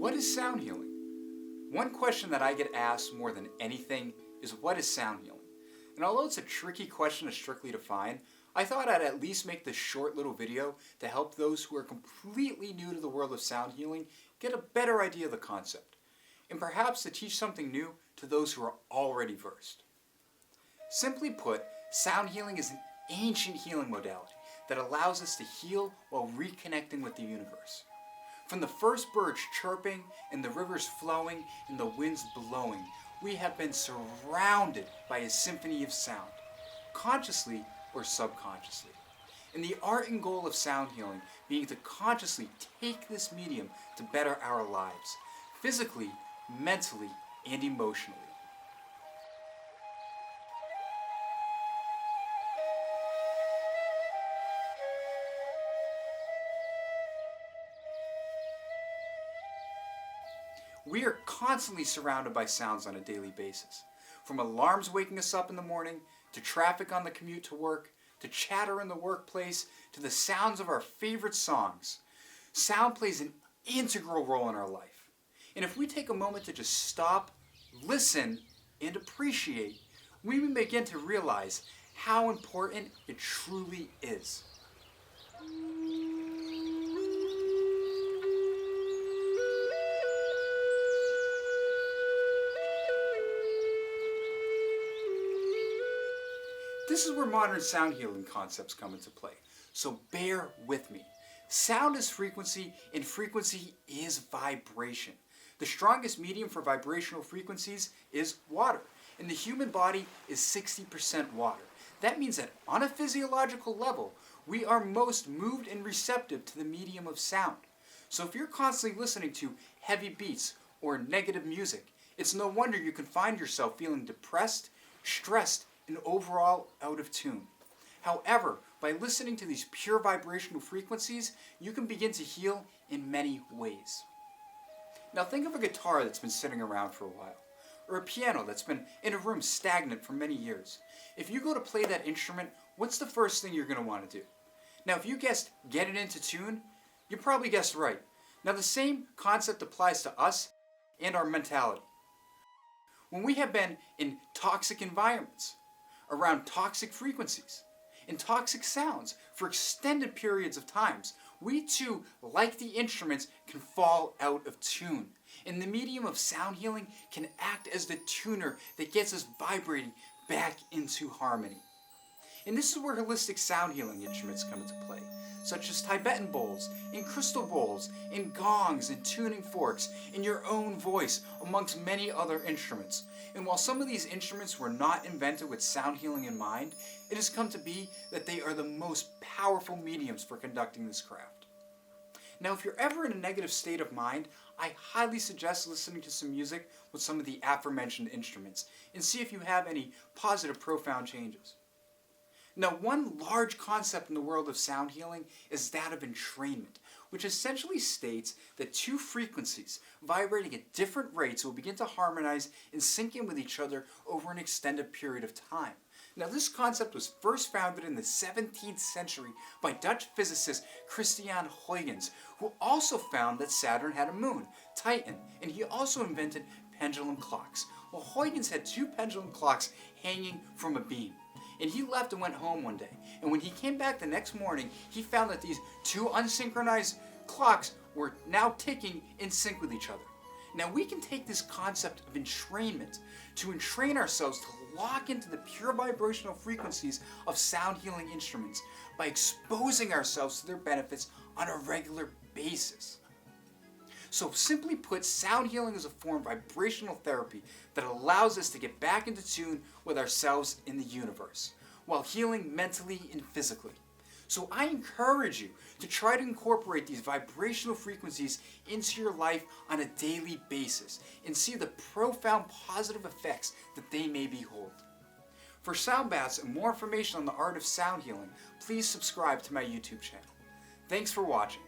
What is sound healing? One question that I get asked more than anything is, what is sound healing? And although it's a tricky question to strictly define, I thought I'd at least make this short little video to help those who are completely new to the world of sound healing get a better idea of the concept, and perhaps to teach something new to those who are already versed. Simply put, sound healing is an ancient healing modality that allows us to heal while reconnecting with the universe. From the first birds chirping and the rivers flowing and the winds blowing, we have been surrounded by a symphony of sound, consciously or subconsciously. And the art and goal of sound healing being to consciously take this medium to better our lives, physically, mentally, and emotionally. We are constantly surrounded by sounds on a daily basis. From alarms waking us up in the morning, to traffic on the commute to work, to chatter in the workplace, to the sounds of our favorite songs. Sound plays an integral role in our life. And if we take a moment to just stop, listen, and appreciate, we may begin to realize how important it truly is. This is where modern sound healing concepts come into play, so bear with me. Sound is frequency, and frequency is vibration. The strongest medium for vibrational frequencies is water, and the human body is 60% water. That means that on a physiological level, we are most moved and receptive to the medium of sound. So if you're constantly listening to heavy beats or negative music, it's no wonder you can find yourself feeling depressed, stressed, and overall out of tune. However, by listening to these pure vibrational frequencies, you can begin to heal in many ways. Now think of a guitar that's been sitting around for a while, or a piano that's been in a room stagnant for many years. If you go to play that instrument, what's the first thing you're going to want to do? Now if you guessed get it into tune, you probably guessed right. Now the same concept applies to us and our mentality. When we have been in toxic environments, around toxic frequencies and toxic sounds for extended periods of times, we too, like the instruments, can fall out of tune. And the medium of sound healing can act as the tuner that gets us vibrating back into harmony. And this is where holistic sound healing instruments come into play, such as Tibetan bowls, and crystal bowls, and gongs, and tuning forks, and your own voice, amongst many other instruments. And while some of these instruments were not invented with sound healing in mind, it has come to be that they are the most powerful mediums for conducting this craft. Now, if you're ever in a negative state of mind, I highly suggest listening to some music with some of the aforementioned instruments, and see if you have any positive, profound changes. Now, one large concept in the world of sound healing is that of entrainment, which essentially states that two frequencies vibrating at different rates will begin to harmonize and sync in with each other over an extended period of time. Now, this concept was first founded in the 17th century by Dutch physicist Christian Huygens, who also found that Saturn had a moon, Titan, and he also invented pendulum clocks. Well, Huygens had two pendulum clocks hanging from a beam. And he left and went home one day. And when he came back the next morning, he found that these two unsynchronized clocks were now ticking in sync with each other. Now we can take this concept of entrainment to entrain ourselves to lock into the pure vibrational frequencies of sound healing instruments by exposing ourselves to their benefits on a regular basis. So simply put, sound healing is a form of vibrational therapy that allows us to get back into tune with ourselves in the universe, while healing mentally and physically. So I encourage you to try to incorporate these vibrational frequencies into your life on a daily basis and see the profound positive effects that they may behold. For sound baths and more information on the art of sound healing, please subscribe to my YouTube channel. Thanks for watching.